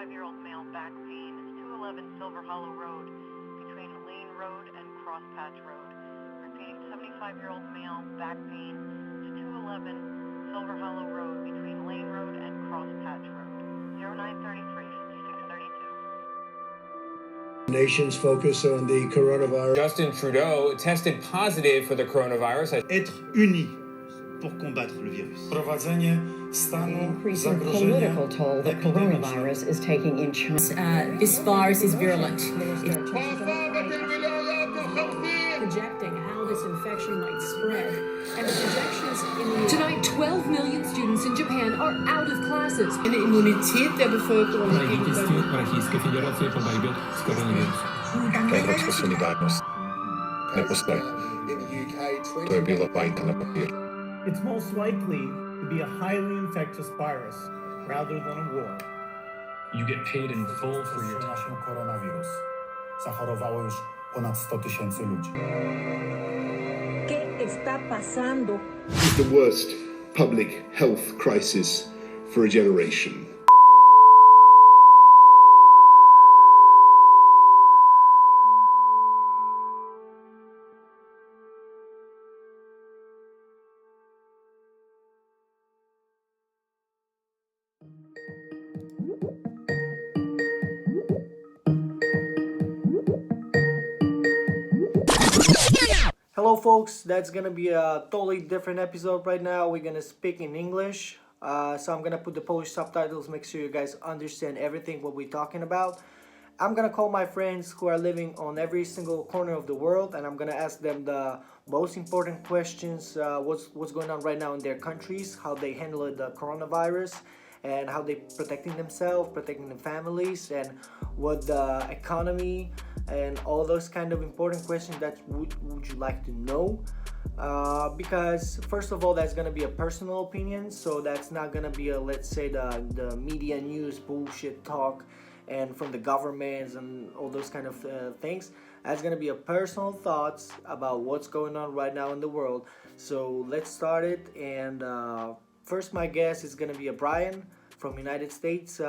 75-year-old male back pain, 211 Silver Hollow Road, between Lane Road and Cross Patch Road. Repeating, 75-year-old male back pain, 211 Silver Hollow Road, between Lane Road and Cross Patch Road. 0933 5632. Nation's focus on the coronavirus. Justin Trudeau tested positive for the coronavirus. Être unis pour combattre le virus. Prowadzenie stanu increasing zagrożenia political toll that coronavirus is taking in China. This virus is virulent. It's projecting how this infection might spread. And the projections in the Tonight, 12 million students in Japan are out of classes. eine Immunität der Bevölkerung Російської Федерації поборотьби з коронавірусом. Европска солідарність не постоїть. То біла пайка на папір. It's most likely to be a highly infectious virus rather than a war. You get paid in full for your time. Naszym koronawirus. Zachorowało już ponad 100 000 ludzi. ¿Qué está pasando? It's the worst public health crisis for a generation. Hello folks, that's gonna be a totally different episode right now. We're gonna speak in English, so I'm gonna put the Polish subtitles, make sure you guys understand everything what we're talking about. I'm gonna call my friends who are living on every single corner of the world, and I'm gonna ask them the most important questions, what's going on right now in their countries, how they handle the coronavirus, and how they protecting themselves, protecting their families, and what the economy and all those kind of important questions that would you like to know, because first of all, that's going to be a personal opinion, so that's not going to be a, let's say, the media news bullshit talk and from the governments and all those kind of things. That's going to be a personal thoughts about what's going on right now in the world. So let's start it. And first, my guest is going to be a Brian from United States.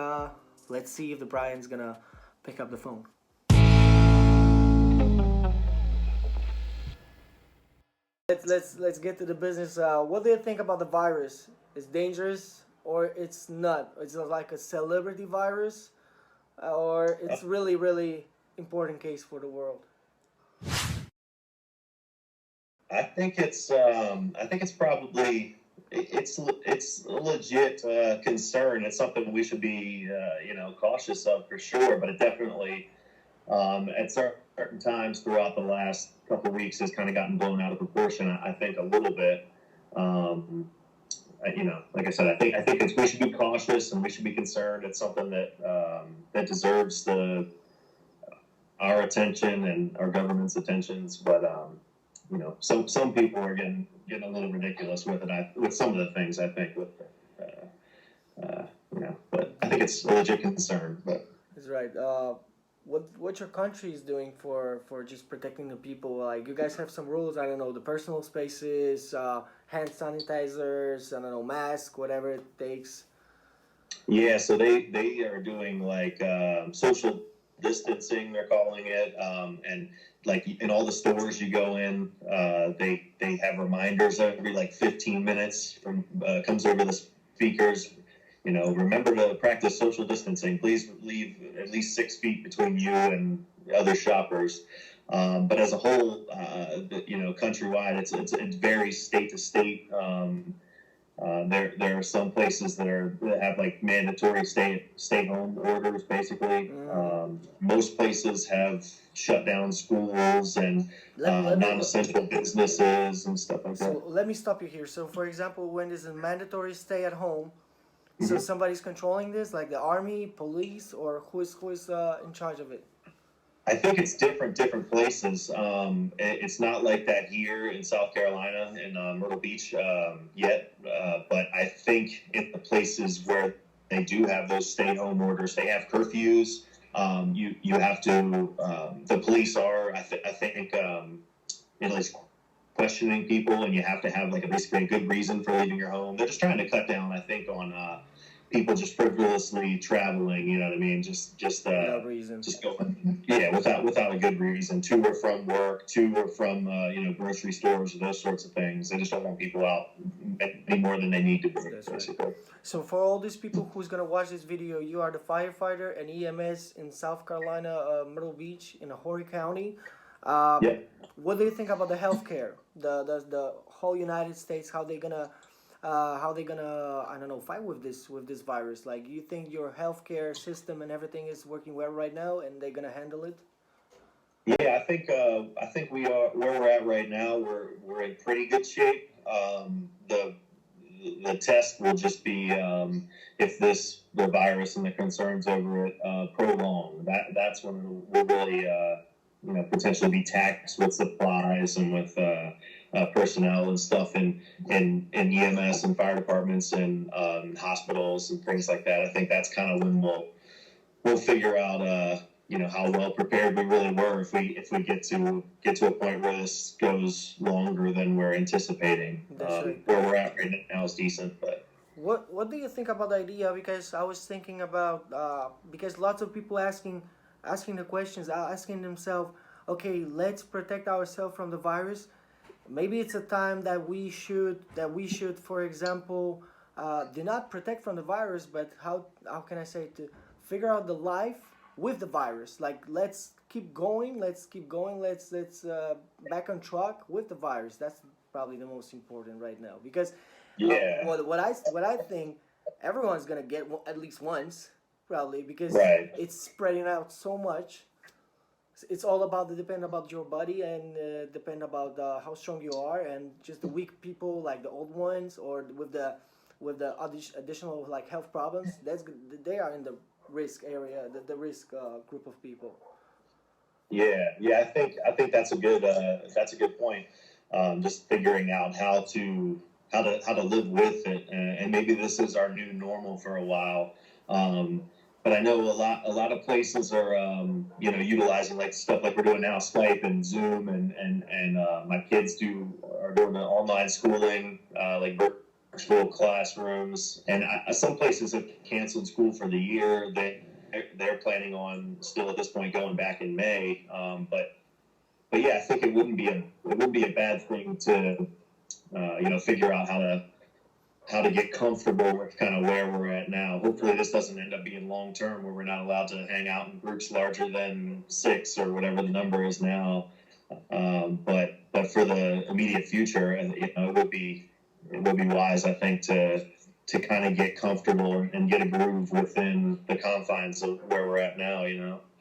Let's see if the Brian's going to pick up the phone. Let's get to the business. What do you think about the virus? It's dangerous or it's not? It's like a celebrity virus, or it's really important case for the world? I think it's probably it's a legit concern. It's something we should be cautious of for sure. But it definitely at certain times throughout the last couple of weeks has kind of gotten blown out of proportion. I think a little bit. Like I said, I think we should be cautious and we should be concerned. It's something that deserves our attention and our government's attentions. But some people are getting a little ridiculous with it. With some of the things, I think but I think it's a legit concern. But that's right. What your country is doing for just protecting the people? Like, you guys have some rules, I don't know, the personal spaces, hand sanitizers, I don't know, mask, whatever it takes. Yeah, so they are doing like social distancing, they're calling it, and like in all the stores you go in, they have reminders every like 15 minutes from comes over the speakers. Remember to practice social distancing. Please leave at least 6 feet between you and other shoppers. But as a whole, countrywide, it's varies state to state. There are some places that have like mandatory stay home orders, basically. Most places have shut down schools and non-essential businesses and stuff like that. So let me stop you here. So for example, when there's a mandatory stay at home, so somebody's controlling this, like the army, police, or who is in charge of it? I think it's different places. It's not like that here in South Carolina in Myrtle Beach yet, but I think in the places where they do have those stay-home orders, they have curfews. You have to. The police are, I think, at least questioning people, and you have to have like basically a good reason for leaving your home. They're just trying to cut down, I think, on people just frivolously traveling, you know what I mean? Just no reason. Just going, without a good reason, to or from work, to or from, grocery stores, those sorts of things. They just don't want people out any more than they need to be, basically. Right. So for all these people who's going to watch this video, you are the firefighter and EMS in South Carolina, Myrtle Beach in Horry County. What do you think about the healthcare? The whole United States, how they gonna fight with this virus? Like, you think your healthcare system and everything is working well right now, and they're gonna handle it? Yeah, I think we are where we're at right now. We're in pretty good shape. The test will just be if the virus and the concerns over it prolong. That's when we'll really potentially be taxed with supplies and with personnel and stuff in EMS and fire departments and hospitals and things like that. I think that's kind of when we'll figure out how well prepared we really were if we get to a point where this goes longer than we're anticipating. Where we're at right now is decent, but. What do you think about the idea? Because I was thinking about because lots of people asking the questions, asking themselves, okay, let's protect ourselves from the virus. Maybe it's a time that we should, for example, do not protect from the virus, but how can I say, to figure out the life with the virus. Like, let's keep going, let's back on track with the virus. That's probably the most important right now, because what I think everyone's gonna get at least once, probably, because it's spreading out so much. It's all about depend about your body and depend about how strong you are, and just the weak people, like the old ones, or with the additional like health problems. They are in the risk area, the risk group of people. Yeah, I think that's a good point. Just figuring out how to live with it, and maybe this is our new normal for a while. But I know a lot of places are utilizing like stuff like we're doing now, Skype and Zoom, and my kids are doing the online schooling, like virtual classrooms, and some places have canceled school for the year. They're planning on still at this point going back in May. But yeah, I think it wouldn't be a bad thing to figure out how to get comfortable with kind of where we're at now. Hopefully this doesn't end up being long term where we're not allowed to hang out in groups larger than 6 or whatever the number is now. But for the immediate future, it would be wise, I think, to kind of get comfortable and get a groove within the confines of where we're at now,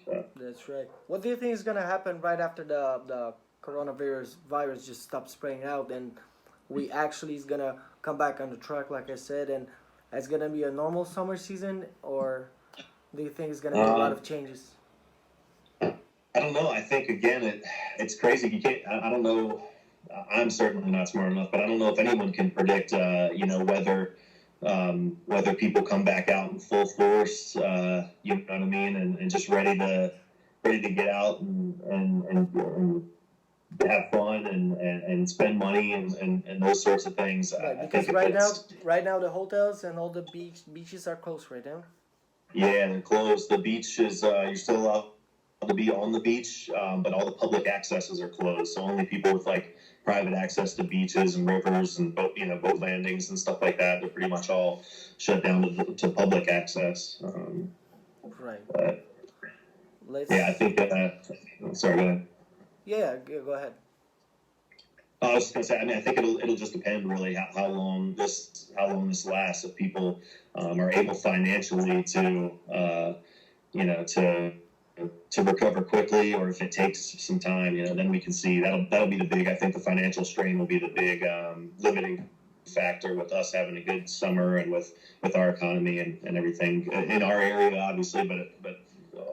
So. That's right. What do you think is going to happen right after the coronavirus just stops spreading out, and we actually is going to come back on the track, like I said, and it's going to be a normal summer season, or do you think it's going to be a lot of changes? I don't know. I think, again, it's crazy. You can't, I don't know. I'm certainly not smart enough, but I don't know if anyone can predict, whether people come back out in full force, you know what I mean, and just ready to get out and have fun and spend money and those sorts of things. Right, because right now the hotels and all the beaches are closed right now. Yeah, they're closed. The beach is you're still allowed to be on the beach, but all the public accesses are closed. So only people with like private access to beaches and rivers and boat landings and stuff like that, they're pretty much all shut down to public access. Right. I think sorry, go ahead. Yeah, go ahead. I was just gonna say, I think it'll just depend really how long this lasts. If people are able financially to recover quickly, or if it takes some time, then we can see that'll be the big. I think the financial strain will be the big limiting factor with us having a good summer and with our economy and everything in our area, obviously, but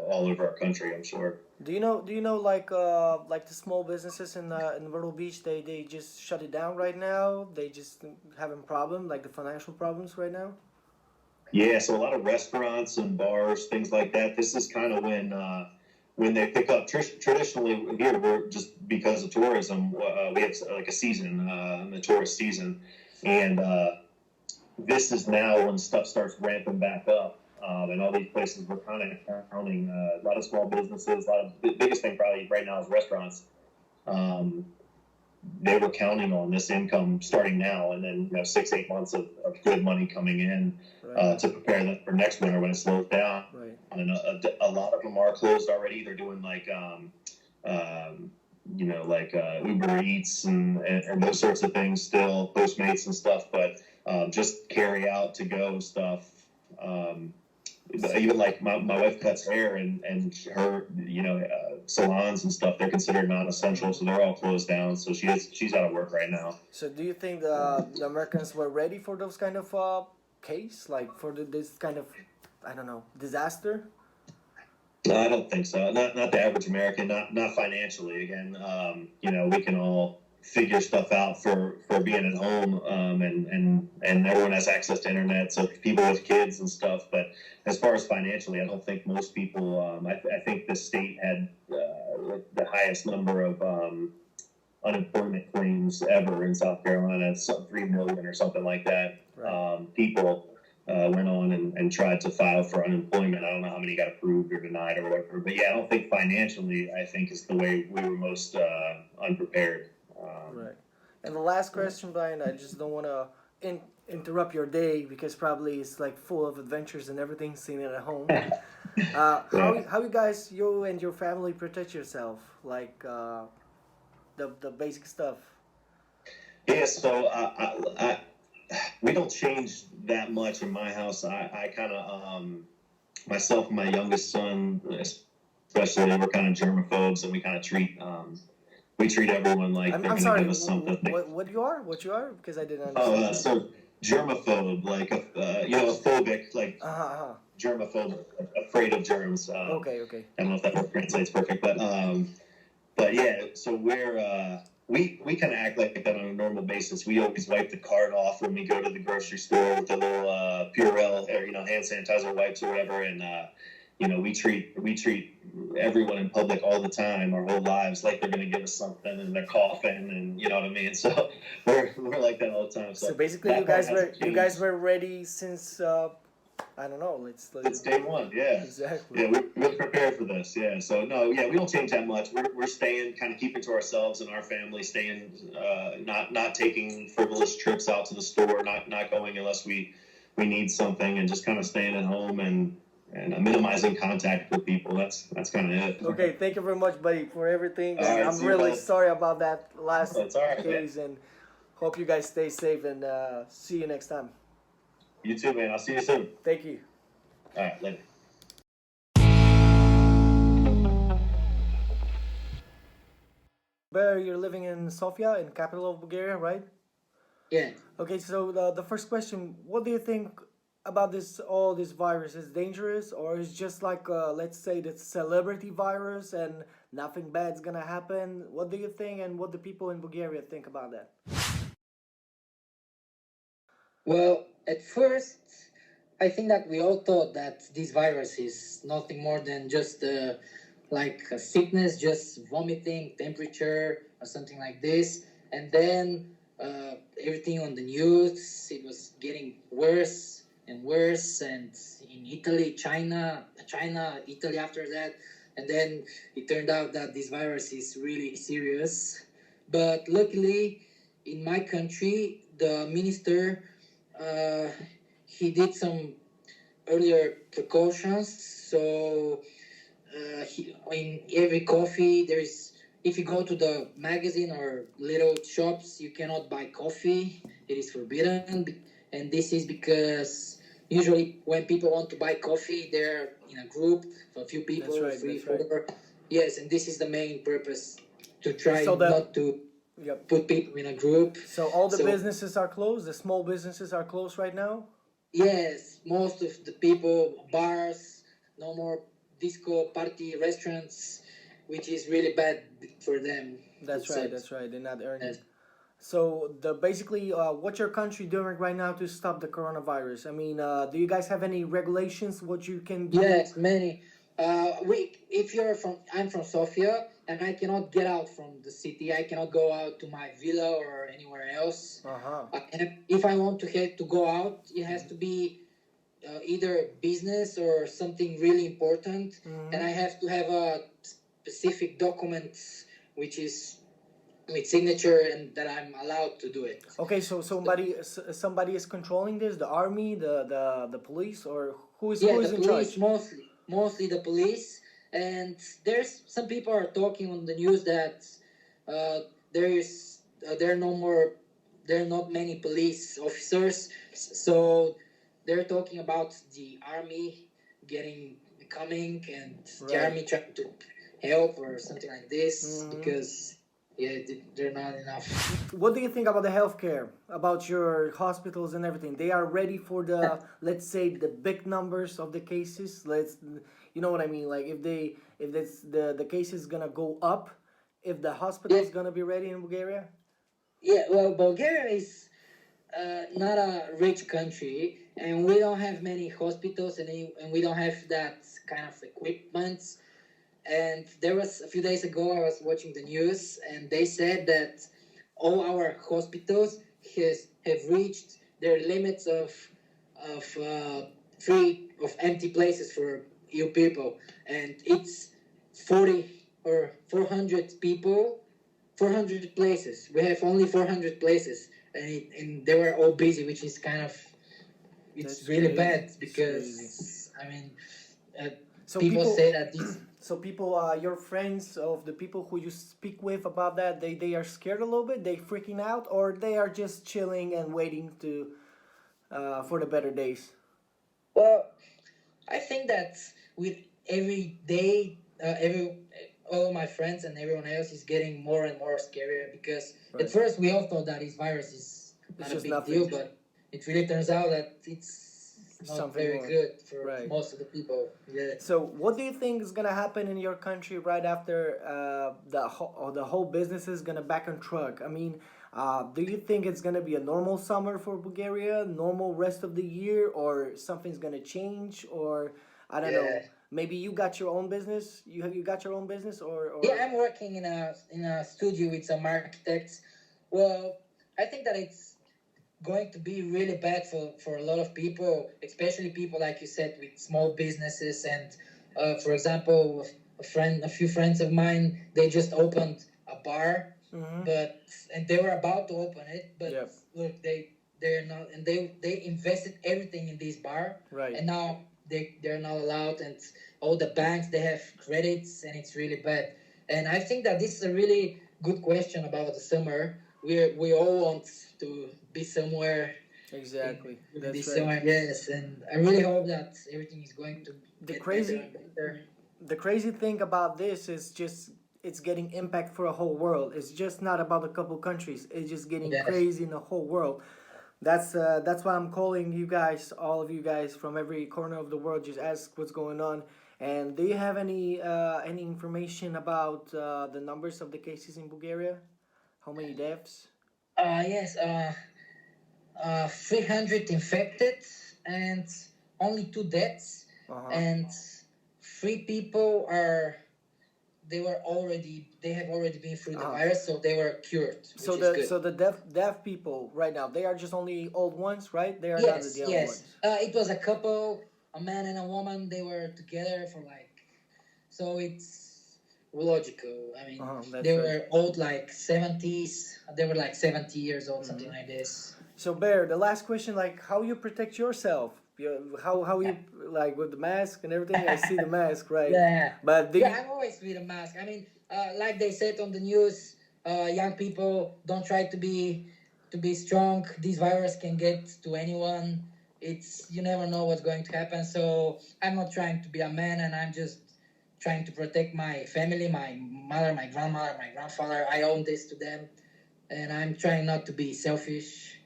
all over our country, I'm sure. Do you know like the small businesses in Myrtle Beach, they just shut it down right now? They just having problem, like the financial problems right now? Yeah, so a lot of restaurants and bars, things like that. This is kind of when they pick up. Traditionally here, we're just because of tourism, we have like a season, the tourist season, and this is now when stuff starts ramping back up. And all these places were kind of counting a lot of small businesses. The biggest thing probably right now is restaurants. They were counting on this income starting now, and then 6-8 months of good money coming in to prepare them for next winter when it slows down. Right. And a lot of them are closed already. They're doing like Uber Eats and those sorts of things still, Postmates and stuff, but just carry out to go stuff. Even like my wife cuts hair and her salons and stuff, they're considered non-essential, so they're all closed down. So she's out of work right now. So do you think the Americans were ready for those kind of case, like for this kind of, I don't know, disaster? No, I don't think so. Not the average American. Not financially. Again, we can all figure stuff out for being at home, and everyone has access to internet. So people with kids and stuff. But as far as financially, I don't think most people. I think the state had the highest number of unemployment claims ever in South Carolina. It's 3 million or something like that. Right. People went on and tried to file for unemployment. I don't know how many got approved or denied or whatever. But yeah, I don't think financially, I think is the way we were most unprepared. Right. And the last question, Brian, I just don't want to interrupt your day because probably it's like full of adventures and everything seen at home. How you guys, you and your family protect yourself? Like the basic stuff. Yeah, so we don't change that much in my house. I kind of, myself and my youngest son, especially, we're kind of germaphobes, and we kind of treat everyone like they're going to give us something. What you are? Because I didn't understand. So germaphobe, like a phobic, like germaphobe, afraid of germs. Okay. I don't know if that translates perfect, but yeah. So we kind of act like that on a normal basis. We always wipe the cart off when we go to the grocery store with the little Purell or hand sanitizer wipes or whatever, and we treat everyone in public all the time, our whole lives, like they're going to give us something and they're coughing, and you know what I mean. So we're like that all the time. So basically, you guys were ready since I don't know. It's day one, yeah. Exactly. Yeah, we're prepared for this. Yeah. So no, yeah, we don't change that much. We're staying, kind of keeping to ourselves and our family, staying, not taking frivolous trips out to the store, not going unless we need something, and just kind of staying at home and minimizing contact with people. That's kind of it. Okay, thank you very much, buddy, for everything. Right, I'm really sorry about that last right, case, and hope you guys stay safe, and see you next time. You too, man. I'll see you soon. Thank you. All right, later. Bear, you're living in Sofia, in capital of Bulgaria, right? Yeah. Okay, so the first question, what do you think about all this virus? Is dangerous, or is just like let's say the celebrity virus and nothing bad's gonna happen? What do you think, and what do people in Bulgaria think about that? Well, at first, I think that we all thought that this virus is nothing more than just like a sickness, just vomiting, temperature, or something like this. And then everything on the news, it was getting worse and worse. And in Italy, China, Italy after that. And then it turned out that this virus is really serious. But luckily, in my country, the minister, he did some earlier precautions. So in every coffee, if you go to the magazine or little shops, you cannot buy coffee. It is forbidden. And this is because usually when people want to buy coffee, they're in a group of a few people, that's right. 4. Yes, and this is the main purpose, to try not to put people in a group. So all the businesses are closed? The small businesses are closed right now? Yes, most of the people, bars, no more disco, party, restaurants, which is really bad for them. That's right. They're not earning. Yes. So basically, what's your country doing right now to stop the coronavirus? I mean, do you guys have any regulations? What you can do? Yes, many. I'm from Sofia, and I cannot get out from the city. I cannot go out to my villa or anywhere else. And if I want to go out, it has to be either business or something really important, and I have to have a specific document which is with signature and that I'm allowed to do it. Okay, so somebody is controlling this, the army, the police, or who is in police, charge? Mostly the police. And there's some people are talking on the news that there are not many police officers, so they're talking about the army coming and the army trying to help or something like this, because they're not enough. What do you think about the healthcare, about your hospitals and everything? They are ready for the, let's say, the big numbers of the cases. You know what I mean? Like if the case is gonna go up, if the hospital is gonna be ready in Bulgaria. Yeah, well, Bulgaria is not a rich country, and we don't have many hospitals, and we don't have that kind of equipment. And there was a few days ago, I was watching the news, and they said that all our hospitals have reached their limits of empty places for you people, and it's 40 or 400 people, 400 places. We have only 400 places, and they were all busy, which is it's really bad, because I mean, people say that these. So people, your friends of the people who you speak with about that, they are scared a little bit, they freaking out, or they are just chilling and waiting for the better days? Well, I think that with every day, all of my friends and everyone else is getting more and more scarier, because at first we all thought that this virus is not a big deal, but it really turns out that it's not very good for most of the people. Yeah. So what do you think is going to happen in your country right after the whole business is going to back on track? I mean, do you think it's going to be a normal summer for Bulgaria, normal rest of the year, or something's going to change, or I don't know, maybe you got your own business? You got your own business, or? Yeah, I'm working in a studio with some architects. Well, I think that it's going to be really bad for a lot of people, especially people, like you said, with small businesses. And for example, a few friends of mine, they just opened a bar, and they were about to open it, but look, they're not, and they invested everything in this bar, and now they're not allowed, and all the banks, they have credits, and it's really bad. And I think that this is a really good question about the summer. We all want to be somewhere. Exactly. That's somewhere, yes. And I really hope that everything is going to get better and better. The crazy thing about this is just it's getting impact for a whole world. It's just not about a couple countries. It's just getting crazy in the whole world. That's why I'm calling you guys, all of you guys from every corner of the world. Just ask what's going on. And do you have any information about the numbers of the cases in Bulgaria? How many deaths? Yes, 300 infected and only 2 deaths, and 3 people they have already been through the virus, so they were cured. So the deaf people right now, they are just only old ones, right? They are not the young ones. It was a couple, a man and a woman. They were together for so it's logical. I mean, they were old, like 70s. They were like 70 years old, something like this. So Bear, the last question, how you protect yourself? How you, with the mask and everything? I see the mask, right? Yeah. But I'm always with a mask. I mean, like they said on the news, young people, don't try to be strong. This virus can get to anyone. You never know what's going to happen. So I'm not trying to be a man, and I'm just trying to protect my family, my mother, my grandmother, my grandfather. I owe this to them, and I'm trying not to be selfish.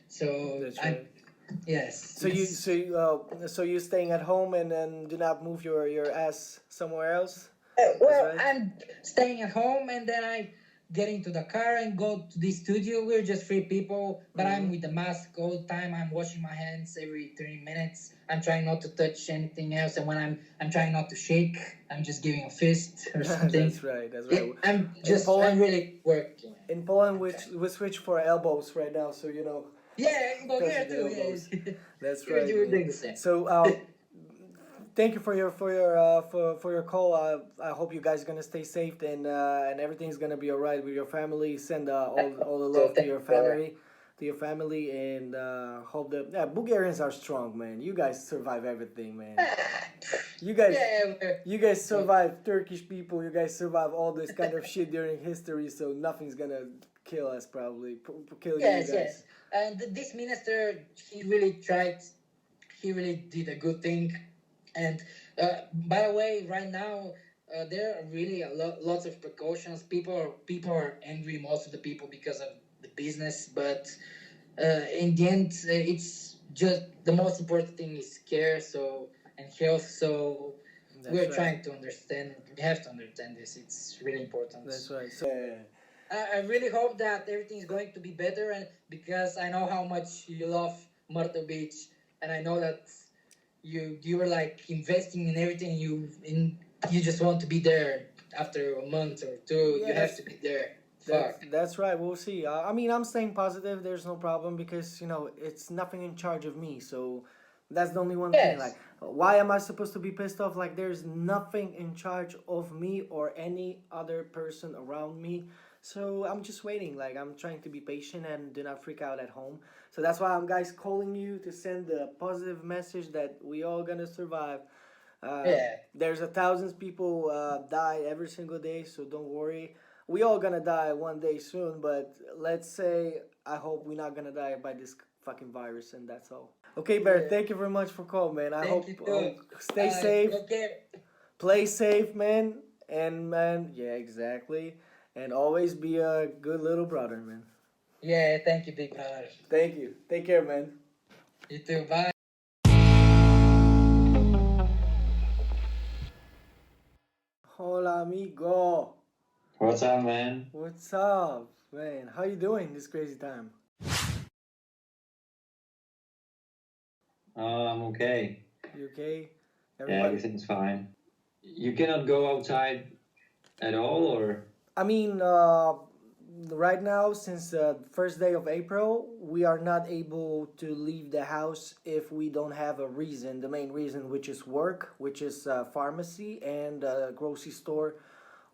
So yes. So you're staying at home and then do not move your ass somewhere else? Well, I'm staying at home, and then I get into the car and go to the studio. We're just three people, but I'm with the mask all the time. I'm washing my hands every 3 minutes. I'm trying not to touch anything else, and when I'm trying not to shake. I'm just giving a fist or something. That's right. That's right. I'm really working. In Poland, we switch for elbows right now, so you know. Yeah, in Bulgaria too. Yeah. That's You're right. doing the same. So, thank you for your call. I hope you guys are gonna stay safe and everything's gonna be alright with your family. Send all the love to your family, and hope that Bulgarians are strong, man. You guys survive everything, man. You guys survive Turkish people. You guys survive all this kind of shit during history, so nothing's gonna kill us probably. Kill you guys. Yes. And this minister, he really tried. He really did a good thing. And by the way, right now there are really lots of precautions. People are angry, most of the people, because of the business. But in the end, it's just the most important thing is care. And health. So we're trying to understand. We have to understand this. It's really important. That's right. So, I really hope that everything is going to be better, and because I know how much you love Myrtle Beach, and I know that you were like investing in everything. You just want to be there after a month or two. Yeah, you have to be there. That's right. We'll see. I mean, I'm staying positive. There's no problem because it's nothing in charge of me. So that's the only one thing. Like, why am I supposed to be pissed off? Like, there's nothing in charge of me or any other person around me. So I'm just waiting. Like, I'm trying to be patient and do not freak out at home. So that's why I'm guys calling you to send the positive message that we all gonna survive. There's 1,000 people die every single day, so don't worry. We all gonna die one day soon, but let's say I hope we're not gonna die by this fucking virus, and that's all. Okay, Bear, thank you very much for calling, man. I hope stay safe. Play safe, man. And man, yeah, exactly. And always be a good little brother, man. Yeah, thank you, big brother. Thank you. Take care, man. You too. Bye. Hola, amigo. What's up, man? What's up, man? How you doing this crazy time? I'm okay. You okay? Yeah, everything's fine. You cannot go outside at all, or? I mean, right now, since the first day of April, we are not able to leave the house if we don't have a reason. The main reason, which is work, which is pharmacy and grocery store,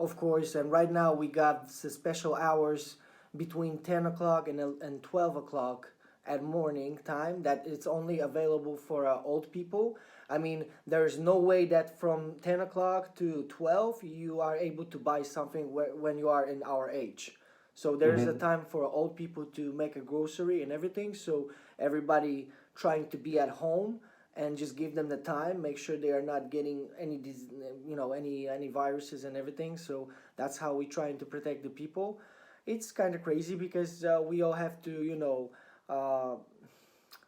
of course. And right now, we got the special hours between 10 o'clock and 12 o'clock at morning time that it's only available for old people. I mean, there's no way that from 10 o'clock to 12 you are able to buy something when you are in our age. So there's a time for old people to make a grocery and everything. So everybody trying to be at home and just give them the time, make sure they are not getting any viruses and everything. So that's how we're trying to protect the people. It's kind of crazy because we all have to,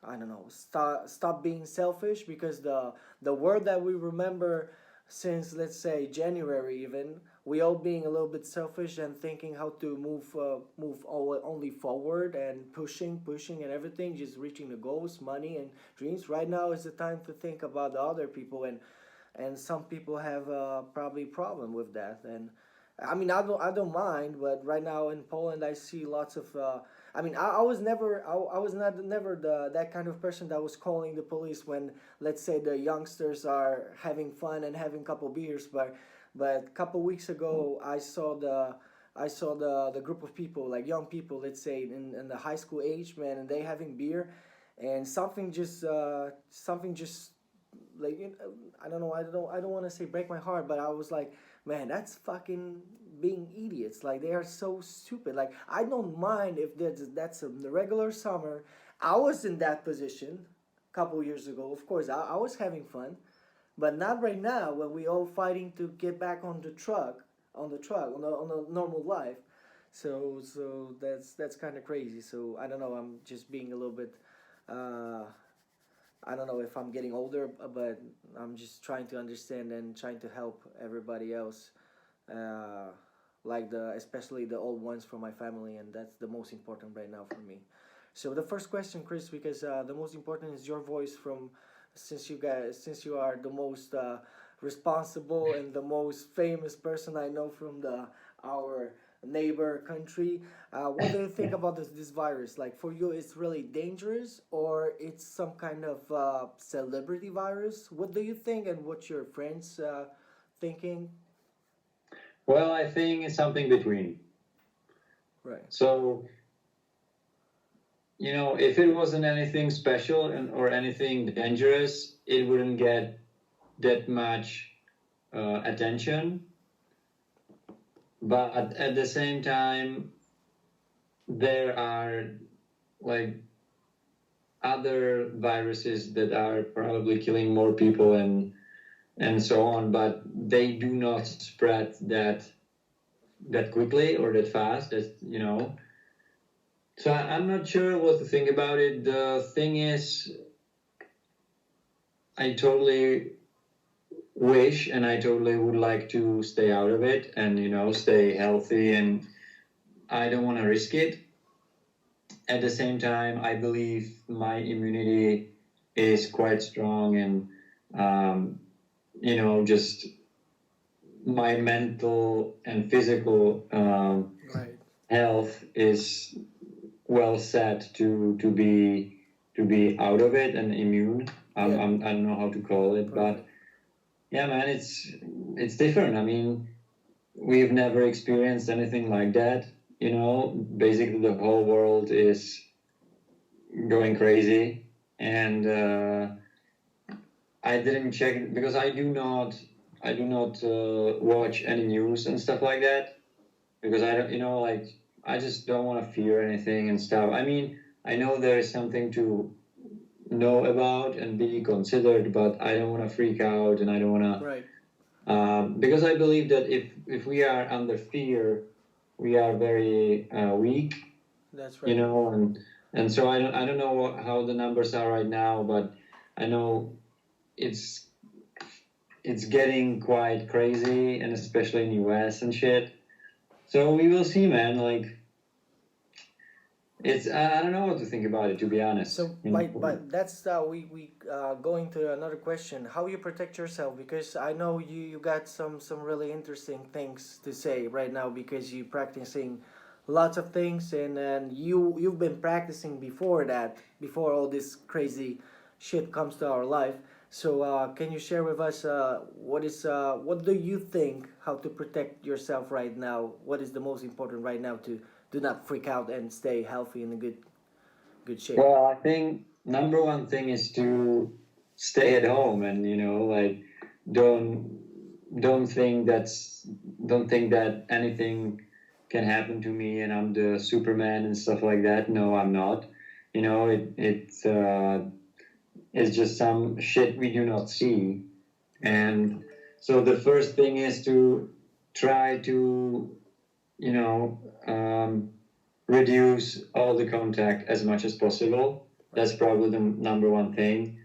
I don't know, stop being selfish, because the word that we remember since, let's say, January even, we all being a little bit selfish and thinking how to move only forward and pushing and everything, just reaching the goals, money and dreams. Right now is the time to think about the other people, and some people have probably problem with that. And I mean, I don't mind, but right now in Poland I see lots of I mean, I was never that kind of person that was calling the police when, let's say, the youngsters are having fun and having a couple beers. But a couple weeks ago, I saw the group of people, like young people, let's say, in the high school age, man, and they having beer, and something just like, I don't know, I don't want to say break my heart, but I was like, man, that's fucking being idiots. Like, they are so stupid. Like, I don't mind if that's the regular summer. I was in that position a couple years ago. Of course, I was having fun, but not right now when we all fighting to get back on the normal life. So that's kind of crazy. So I don't know. I'm just being a little bit. I don't know if I'm getting older, but I'm just trying to understand and trying to help everybody else like especially the old ones from my family, and that's the most important right now for me. So the first question, Chris, because the most important is your voice from since you are the most responsible and the most famous person I know from the our neighbor country. What do you think about this virus? Like for you, it's really dangerous, or it's some kind of celebrity virus? What do you think, and what's your friends thinking? Well, I think it's something between. Right. So, if it wasn't anything special or anything dangerous, it wouldn't get that much attention. But at the same time, there are like other viruses that are probably killing more people and so on, but they do not spread that quickly or that fast. So I'm not sure what to think about it. The thing is, I totally wish and I totally would like to stay out of it and, stay healthy, and I don't want to risk it. At the same time, I believe my immunity is quite strong, and, just my mental and physical health is well set to be out of it and immune. I don't know how to call it, but yeah, man, it's different. I mean, we've never experienced anything like that. Basically the whole world is going crazy, and I didn't check it because I do not watch any news and stuff like that, because I don't, I just don't want to fear anything and stuff. I mean, I know there is something to know about and be considered, but I don't want to freak out, and I don't want to. Right. Because I believe that if we are under fear, we are very weak. That's right. And so I don't know how the numbers are right now, but I know it's getting quite crazy, and especially in US and shit. So we will see, man. I don't know what to think about it, to be honest. So, but that's we going to another question. How you protect yourself? Because I know you got some really interesting things to say right now, because you practicing lots of things, and you've been practicing before all this crazy shit comes to our life. So can you share with us what do you think, how to protect yourself right now? What is the most important right now to do not freak out and stay healthy in a good shape? Well, I think number one thing is to stay at home, and don't think that anything can happen to me and I'm the Superman and stuff like that. No, I'm not. It's just some shit we do not see. And so the first thing is to try to, reduce all the contact as much as possible. That's probably the number one thing.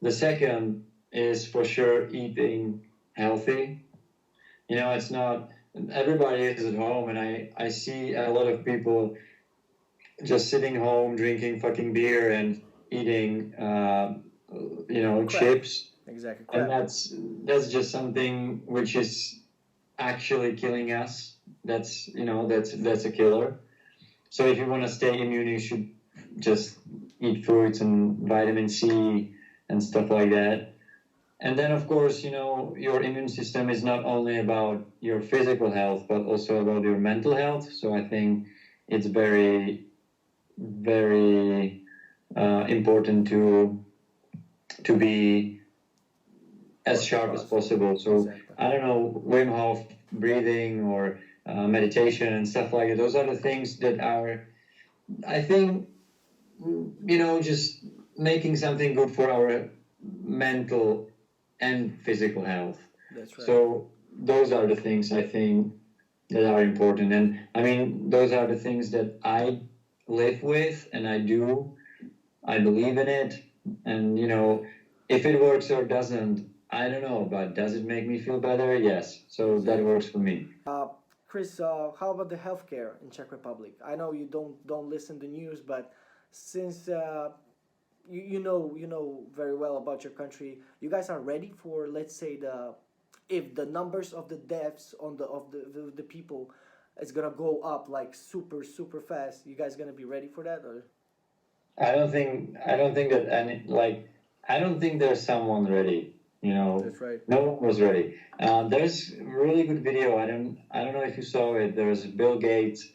The second is for sure eating healthy. It's not, everybody is at home, and I see a lot of people just sitting home drinking fucking beer and eating chips. Exactly. And that's just something which is actually killing us. That's a killer. So if you want to stay immune, you should just eat fruits and vitamin C and stuff like that. And then, of course, your immune system is not only about your physical health, but also about your mental health. So I think it's very, very important to be as sharp as possible. So exactly. I don't know, Wim Hof breathing or meditation and stuff like that. Those are the things that are, I think, just making something good for our mental and physical health. That's right. So those are the things I think that are important. And I mean, those are the things that I live with and I do. I believe in it. And, if it works or doesn't, I don't know. But does it make me feel better? Yes. So that works for me. Chris, how about the healthcare in Czech Republic? I know you don't listen to news, but since you know very well about your country, you guys are ready for, let's say, if the numbers of the deaths on the people is gonna go up like super fast. You guys gonna be ready for that, or? I don't think that any, like, I don't think there's someone ready. You know, that's right. No one was ready. There's a really good video. I don't know if you saw it. There's Bill Gates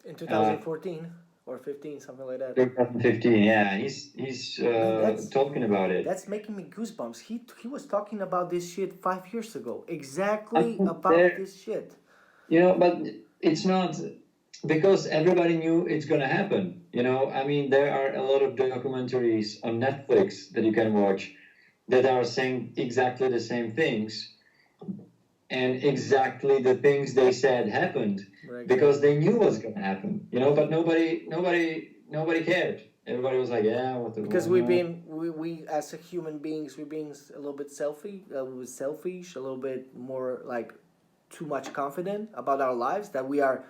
in 2014 or 15, something like that. 2015. Yeah, he's talking about it. That's making me goosebumps. He was talking about this shit 5 years ago. Exactly about this shit. You know, but it's not because everybody knew it's gonna happen. You know, I mean, there are a lot of documentaries on Netflix that you can watch that are saying exactly the same things, and exactly the things they said happened because they knew what's gonna happen. You know, but nobody cared. Everybody was like, yeah, what the? Because we as a human beings, we're being a little bit selfish, a little bit more like too much confident about our lives that we are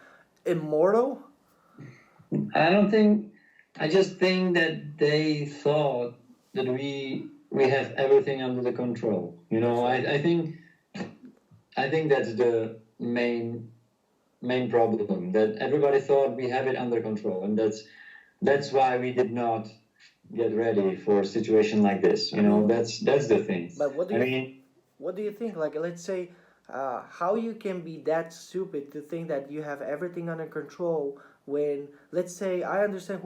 immortal. I just think that they thought that we have everything under the control. You know, I think that's the main problem, that everybody thought we have it under control, and that's why we did not get ready for a situation like this. You know, that's the thing. But what do you think? Like, let's say, how you can be that stupid to think that you have everything under control when, let's say, I understand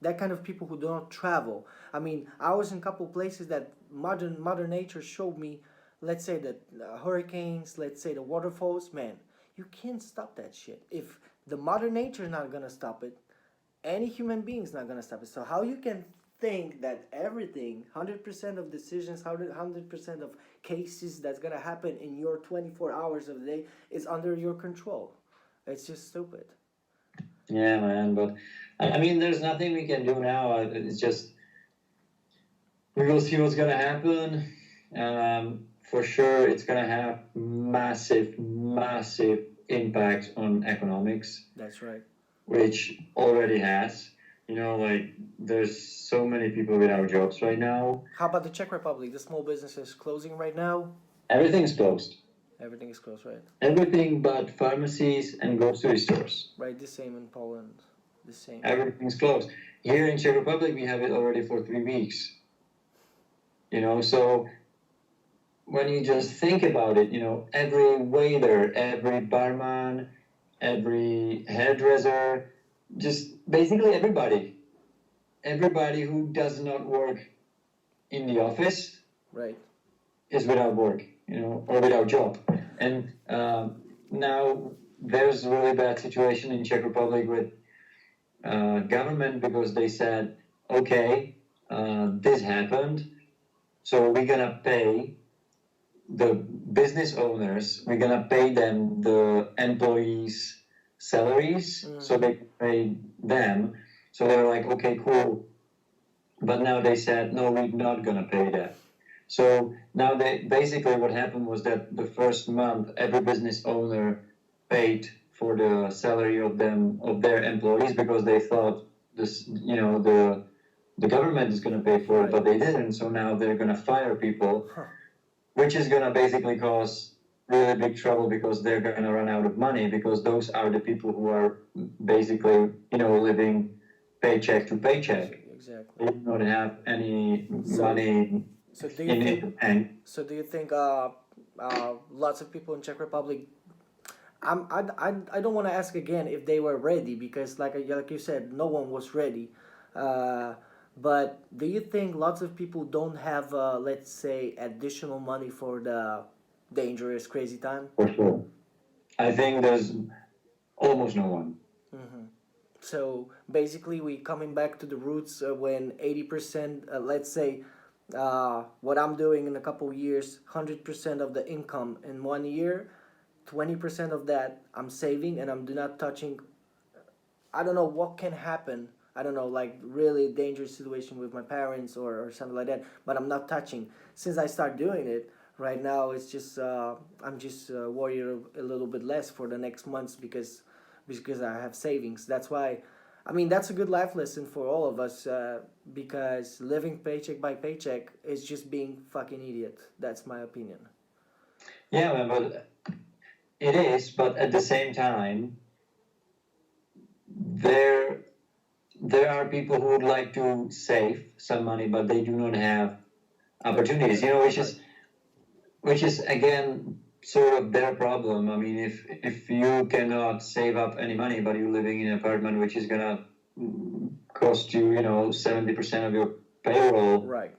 that kind of people who do not travel. I mean, I was in a couple places that Mother Nature showed me, let's say the hurricanes, let's say the waterfalls. Man, you can't stop that shit. If the Mother Nature is not gonna stop it, any human being is not gonna stop it. So how you can think that everything, 100% of decisions, 100% of cases that's gonna happen in your 24 hours of the day is under your control? It's just stupid. Yeah, man, but I mean, there's nothing we can do now. It's just, we will see what's gonna happen. For sure, it's gonna have massive impact on economics. That's right. Which already has. You know, like, there's so many people without jobs right now. How about the Czech Republic? The small businesses closing right now? Everything's closed. Everything is closed, right? Everything but pharmacies and grocery stores. Right, the same in Poland. The same. Everything's closed. Here in Czech Republic, we have it already for 3 weeks. You know, so when you just think about it, you know, every waiter, every barman, every hairdresser, just basically everybody who does not work in the office, right, is without work, you know, or without job. And now there's a really bad situation in Czech Republic with government, because they said, okay, this happened, so we're gonna pay the business owners, we're gonna pay them the employees' salaries, so they can pay them. So they were like, okay, cool. But now they said, no, we're not gonna pay that. So now basically what happened was that the first month, every business owner paid for the salary of their employees, because they thought this, you know, the government is gonna pay for it, but they didn't. So now they're gonna fire people, which is gonna basically cause really big trouble, because they're gonna run out of money, because those are the people who are basically, you know, living paycheck to paycheck. Exactly. They don't have any money in the bank. So do you think lots of people in Czech Republic, I don't want to ask again if they were ready, because like you said, no one was ready. But do you think lots of people don't have, let's say, additional money for the dangerous, crazy time? For sure. I think there's almost no one. Mm-hmm. So basically, we coming back to the roots when 80%, let's say, what I'm doing in a couple years, 100% of the income in 1 year, 20% of that I'm saving, and I'm not touching. I don't know what can happen. I don't know, like really dangerous situation with my parents or something like that, but I'm not touching. Since I start doing it, Right now, it's just I'm just worried a little bit less for the next months because I have savings. That's why, I mean, that's a good life lesson for all of us because living paycheck by paycheck is just being fucking idiot. That's my opinion. Yeah, man, but it is. But at the same time, there are people who would like to save some money, but they do not have opportunities. You know, which is again sort of their problem. I mean, if you cannot save up any money, but you're living in an apartment which is gonna cost you, 70% of your payroll, right?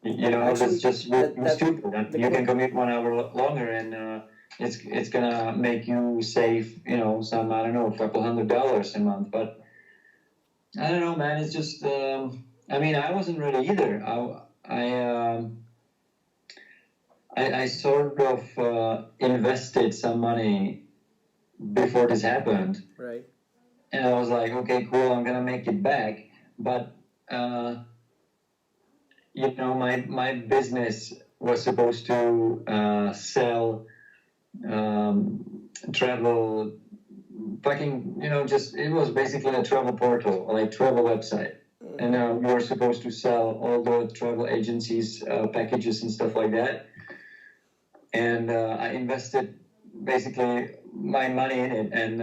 Actually, that's just stupid. You can commute 1 hour longer, and it's gonna make you save, some, I don't know, a couple $100 a month. But I don't know, man. It's just, I mean, I wasn't ready either. I sort of invested some money before this happened. Right. And I was like, okay, cool, I'm gonna make it back. But my business was supposed to sell travel, fucking, just it was basically a travel portal, like travel website. And we were supposed to sell all the travel agencies packages and stuff like that. And I invested basically my money in it, and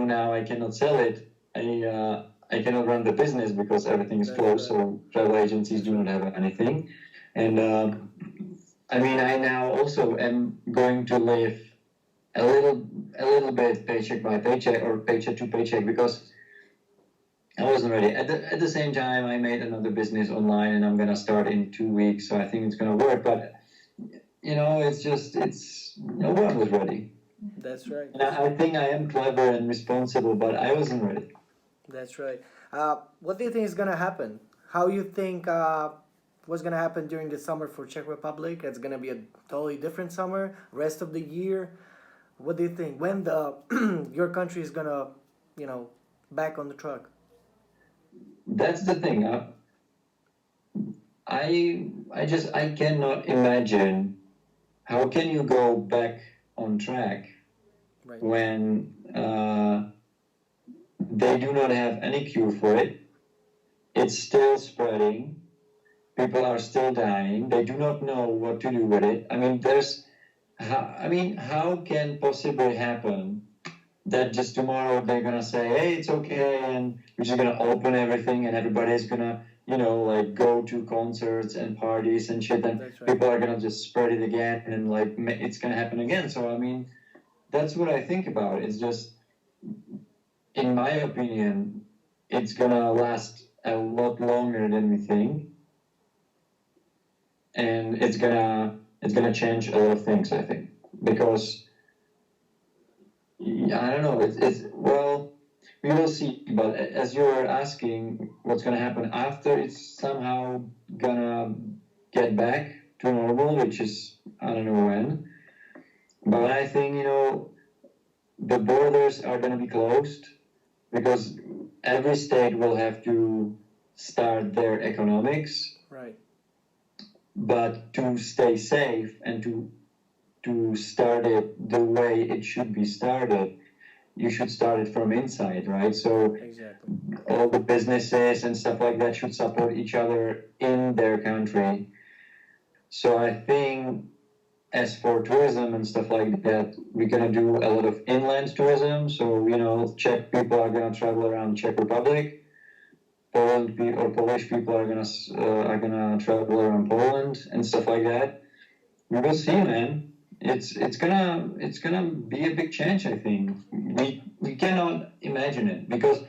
now I cannot sell it. I cannot run the business because everything is closed, so travel agencies do not have anything. And I mean, I now also am going to live a little bit paycheck by paycheck or paycheck to paycheck because I wasn't ready. At the same time, I made another business online, and I'm gonna start in 2 weeks, so I think it's gonna work. But no one was ready. That's right. And I think I am clever and responsible, but I wasn't ready. That's right. What do you think is gonna happen? How you think what's gonna happen during the summer for Czech Republic? It's gonna be a totally different summer. Rest of the year, what do you think? When your country is gonna, back on the truck? That's the thing. I cannot imagine how can you go back on track when they do not have any cure for it. It's still spreading. People are still dying. They do not know what to do with it. I mean, how can possibly happen that just tomorrow they're gonna say, hey, it's okay, and we're just gonna open everything, and everybody's gonna, go to concerts and parties and shit, and people are gonna just spread it again, and it's gonna happen again. So I mean, that's what I think about. It's just, in my opinion, it's gonna last a lot longer than we think, and it's gonna change a lot of things, I think, because I don't know. Well, we will see. But as you were asking, what's gonna happen after it's somehow gonna get back to normal, which is I don't know when. But I think the borders are gonna be closed because every state will have to start their economics. Right. But to stay safe and to start it the way it should be started, you should start it from inside, right? So exactly. All the businesses and stuff like that should support each other in their country. So I think as for tourism and stuff like that, we're gonna do a lot of inland tourism. So Czech people are gonna travel around Czech Republic. Polish people are gonna travel around Poland and stuff like that. We will see, man. It's gonna be a big change. I think we cannot imagine it because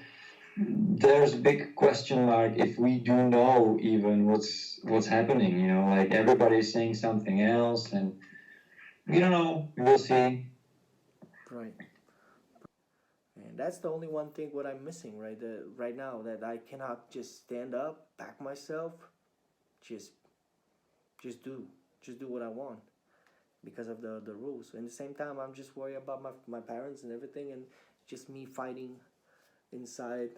there's a big question mark if we do know even what's happening. Like everybody's saying something else, and we don't know. We will see. Right. And that's the only one thing what I'm missing right now, that I cannot just stand up, back myself, just do what I want because of the rules. And at the same time, I'm just worried about my parents and everything, and just me fighting inside.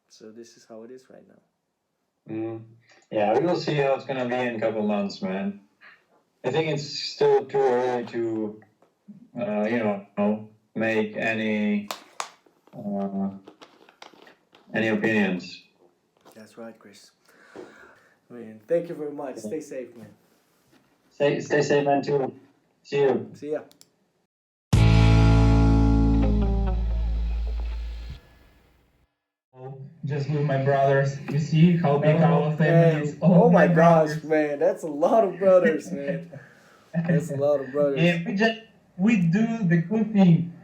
So this is how it is right now. Yeah, we will see how it's gonna be in a couple months, man. I think it's still too early to, make any opinions. That's right, Chris. Man, thank you very much. Stay safe, man. Stay safe, man, too. See you. See ya. Just with my brothers. You see how big our family is. Oh my gosh, man. That's a lot of brothers, man. That's a lot of brothers. Yeah, we do the good thing.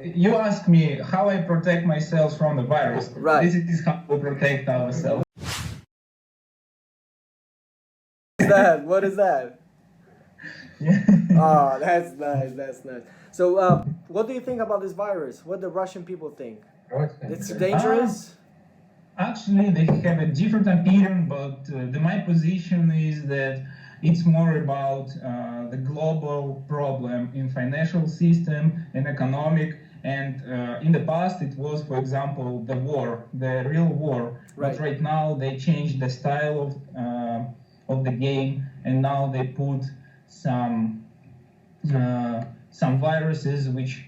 You ask me how I protect myself from the virus. Right. This is how we protect ourselves. What is that? Oh, that's nice. That's nice. So, what do you think about this virus? What do Russian people think? It's dangerous? Actually, they have a different opinion, but my position is that it's more about the global problem in financial system and economic. And in the past, it was, for example, the war, the real war. Right. But right now, they changed the style of the game, and now they put some viruses which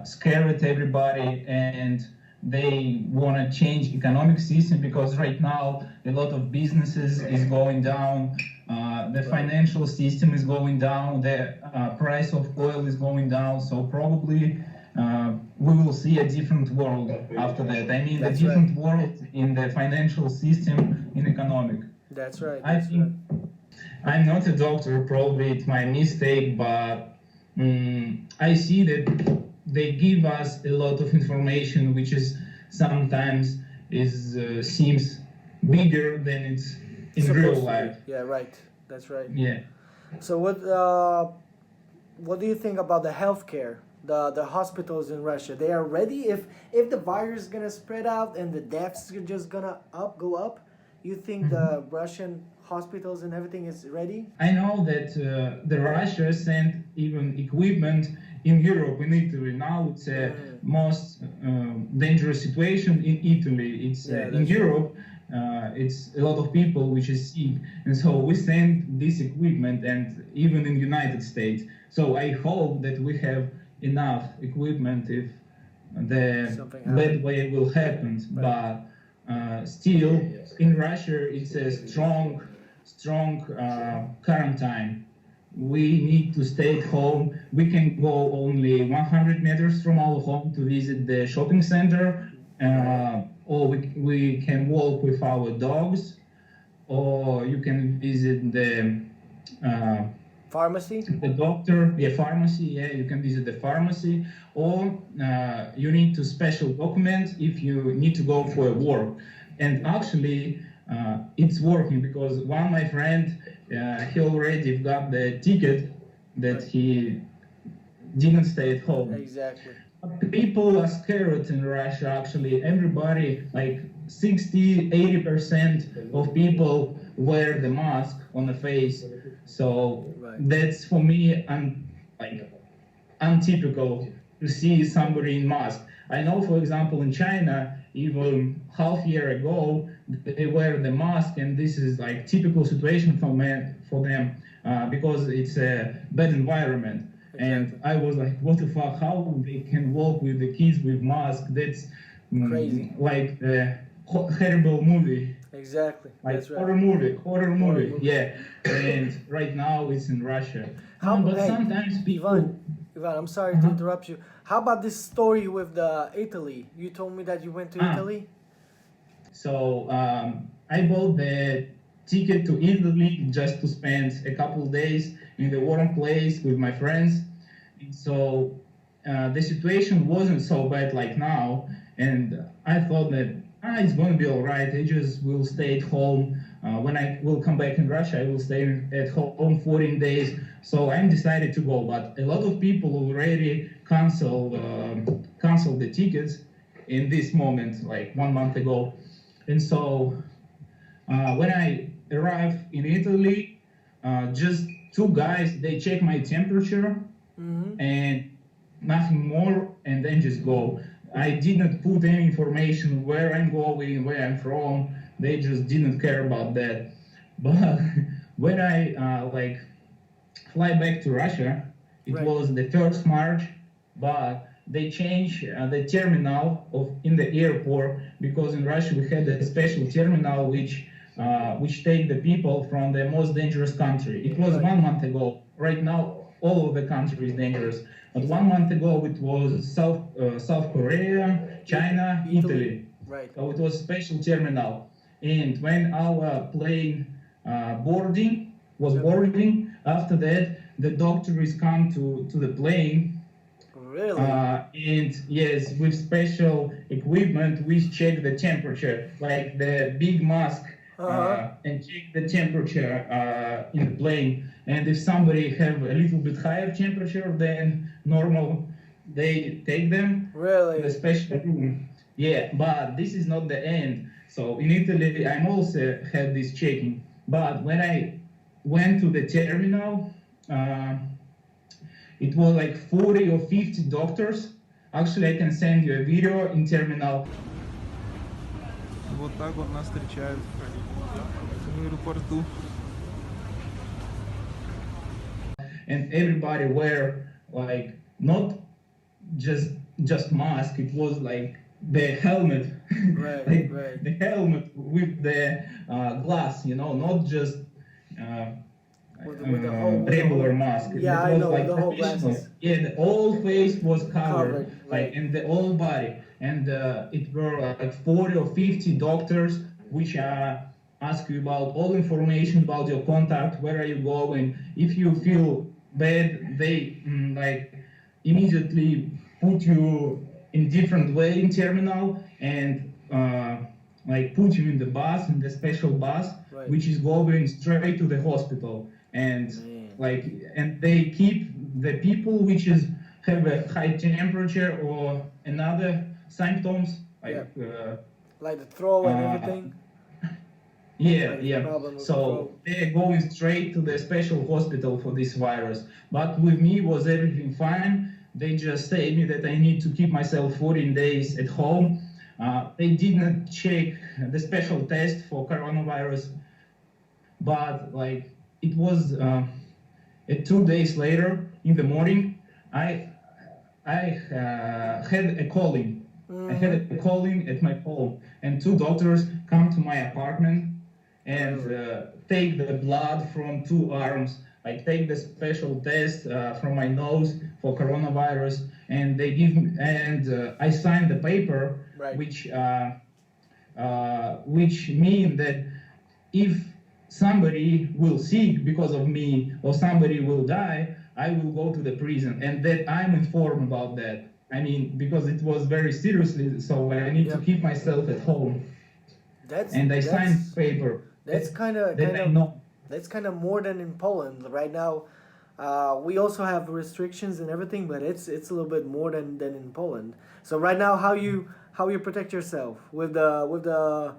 scared everybody, and they want to change economic system because right now a lot of businesses is going down, the financial system is going down, the price of oil is going down, so probably we will see a different world after that. I mean, a different world in the financial system, in economic. That's right. I think I'm not a doctor, probably it's my mistake, but I see that they give us a lot of information which is sometimes seems bigger than it's in real life. Yeah, right. That's right. Yeah. So what do you think about the healthcare? The hospitals in Russia, they are ready if the virus is gonna spread out and the deaths are just gonna go up? You think the Russian hospitals and everything is ready? I know that the Russia sent even equipment in Europe, in Italy. Now it's a most dangerous situation in Italy. It's in Europe. It's a lot of people which is sick, and so we send this equipment, and even in United States. So I hope that we have enough equipment if the bad way will happen. Right. But still, in Russia, it's a strong quarantine. We need to stay at home. We can go only 100 meters from our home to visit the shopping center, or we can walk with our dogs, or you can visit the pharmacy? The doctor, pharmacy, you can visit the pharmacy, or you need to special document if you need to go for work. And actually, it's working because one of my friend, he already got the ticket that he didn't stay at home. Exactly. People are scared in Russia, actually. Everybody, like 60-80% of people wear the mask on the face. So that's for me untypical to see somebody in mask. I know, for example, in China, even half year ago, they wear the mask, and this is like typical situation for them because it's a bad environment. And I was like, what the fuck, how they can walk with the kids with masks? That's crazy. Like a horrible movie. Exactly. Like that's right. Horror movie. Yeah. And right now it's in Russia. But sometimes people... Ivan, I'm sorry to interrupt you. How about this story with the Italy? You told me that you went to Italy? So I bought the ticket to Italy just to spend a couple of days in the warm place with my friends. So the situation wasn't so bad like now, and I thought that it's going to be all right. I just will stay at home. When I will come back in Russia, I will stay at home 14 days. So I decided to go, but a lot of people already canceled the tickets in this moment, like 1 month ago. And so when I arrived in Italy, just two guys, they check my temperature and nothing more, and then just go. I didn't put any information where I'm going, where I'm from. They just didn't care about that. But when I fly back to Russia. It was the 1st March, but they changed the terminal in the airport, because in Russia we had a special terminal which take the people from the most dangerous country. It was 1 month ago. Right now, all of the country is dangerous. But 1 month ago, it was South Korea, China, Italy. Right. So it was special terminal. And when our plane boarding, after that, the doctor is come to the plane. Really? And yes, with special equipment, we check the temperature, like the big mask, and check the temperature in the plane. And if somebody have a little bit higher temperature than normal, they take them to the special room. Yeah, but this is not the end. So in Italy, I also had this checking. But when I went to the terminal, it was like 40 or 50 doctors. Actually, I can send you a video in terminal. Вот так вот нас встречают в аэропорту. And everybody wear like not just mask. It was like the helmet, the helmet with the glass. Not just with the whole, regular mask. Yeah, I know, like the whole glasses. Yeah, the whole face was covered, and the whole body. And it were like 40 or 50 doctors which ask you about all information about your contact, where are you going. If you feel bad, they like immediately put you in different way in terminal, and like put you in the bus, in the special bus, which is going straight to the hospital. And and they keep the people which have a high temperature or another symptoms like the throat and everything. So they're going straight to the special hospital for this virus. But with me was everything fine. They just say me that I need to keep myself 14 days at home. They didn't check the special test for coronavirus, but like it was 2 days later in the morning, I had a calling. I had a calling at my home, and 2 doctors come to my apartment and take the blood from 2 arms, like take the special test from my nose for coronavirus, and they give me, and I signed the paper, which mean that if somebody will sick because of me or somebody will die, I will go to the prison, and that I'm informed about that. I mean, because it was very seriously, so I need to keep myself at home. And I signed paper. That's kind of more than in Poland right now. We also have restrictions and everything, but it's a little bit more than in Poland. So right now, how you protect yourself with the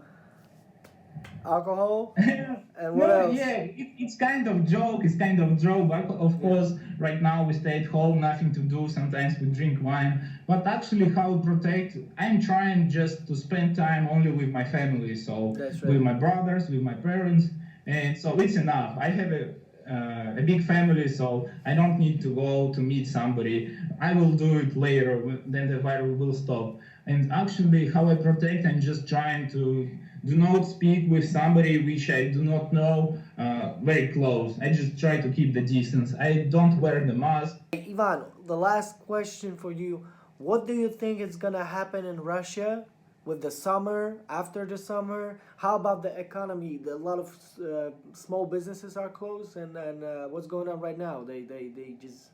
alcohol and what else? Yeah, it's kind of joke. It's kind of joke. But of course, right now we stay at home, nothing to do. Sometimes we drink wine. But actually, how to protect? I'm trying just to spend time only with my family. So with my brothers, with my parents, and so it's enough. I have a big family, so I don't need to go to meet somebody. I will do it later. Then the virus will stop. And actually, how I protect? I'm just trying to do not speak with somebody which I do not know very close. I just try to keep the distance. I don't wear the mask. Ivan, the last question for you. What do you think is going to happen in Russia with the summer, after the summer? How about the economy? A lot of small businesses are closed, and what's going on right now? They just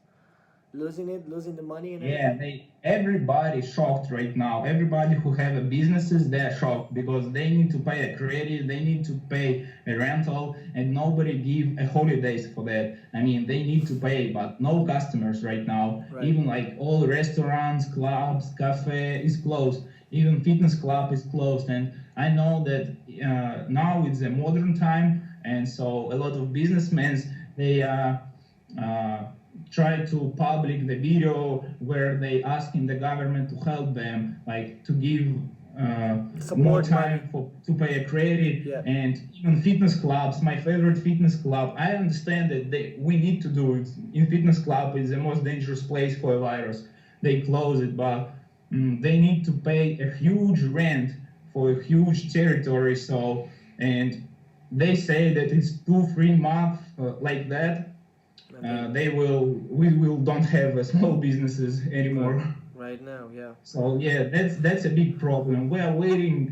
losing the money and everything? Everybody shocked right now. Everybody who have a businesses, they're shocked because they need to pay a credit, they need to pay a rental, and nobody give a holidays for that. I mean, they need to pay, but no customers right now. Even like all restaurants, clubs, cafe is closed. Even fitness club is closed. And I know that now it's a modern time, and so a lot of businessmen, they try to publish the video where they asking the government to help them, like to give more time to pay a credit, and even fitness clubs. My favorite fitness club, I understand that we need to do it. In fitness club is the most dangerous place for a virus. They close it, but they need to pay a huge rent for a huge territory. So, and they say that it's 2-3 months like that. We will don't have small businesses anymore. Right now, yeah. So yeah, that's a big problem. We are waiting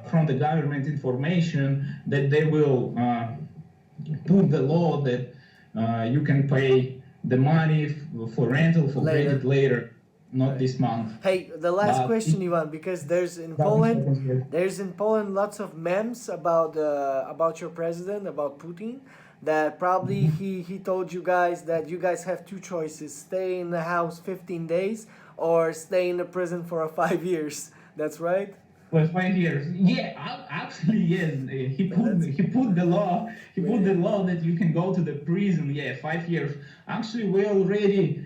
from the government information that they will put the law that you can pay the money for rental for credit later, not this month. Hey, the last question, Ivan, because there's in Poland lots of memes about your president, about Putin. That probably he told you guys that you guys have two choices: stay in the house 15 days or stay in the prison for 5 years. That's right? For 5 years. Yeah, actually yes. He put the law that you can go to the prison. Yeah, 5 years. Actually, we already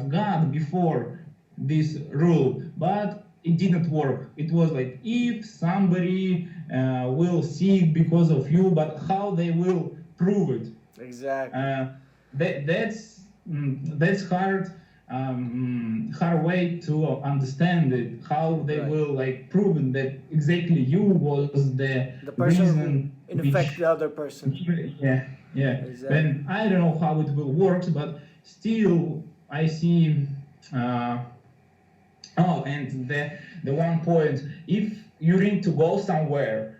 got before this rule, but it didn't work. It was like if somebody will see it because of you, but how they will prove it. Exactly. That's hard way to understand it. How they will like prove that exactly you was the person reason who infected the other person. Yeah. Exactly. And I don't know how it will work, but still I see. And the one point, if you need to go somewhere.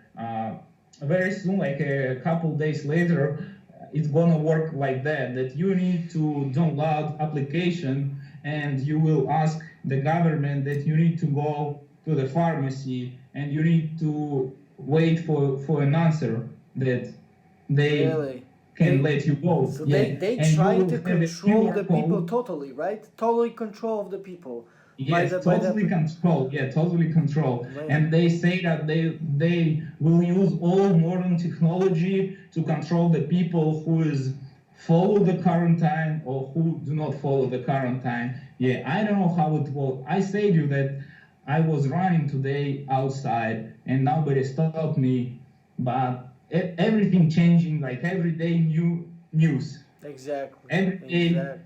Very soon, like a couple days later, it's gonna work like that you need to download application and you will ask the government that you need to go to the pharmacy and you need to wait for an answer that they can let you go. So they try to control the people totally, right? Totally control of the people. Yes, totally control. Yeah, totally control. Man. And they say that they will use all modern technology to control the people who follow the quarantine or who do not follow the quarantine. Yeah, I don't know how it works. I say to you that I was running today outside and nobody stopped me, but everything changing, like every day new news. Exactly. Every day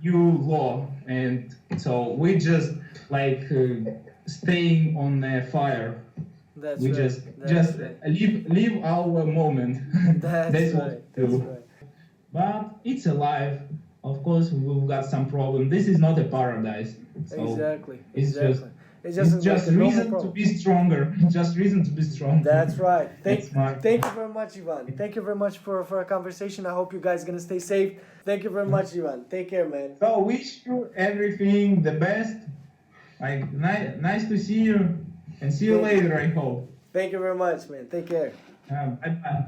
new law, and so we just like staying on the fire. That's we right. just live our moment. That's what we do. Right. But it's alive. Of course, we've got some problem. This is not a paradise. So exactly. It's just like reason to be stronger. Just reason to be strong. That's right. Thank you very much, Ivan. Thank you very much for a conversation. I hope you guys gonna stay safe. Thank you very much, Ivan. Take care, man. So wish you everything the best. Like nice to see you, and see you later. I hope. Thank you very much, man. Take care. Bye.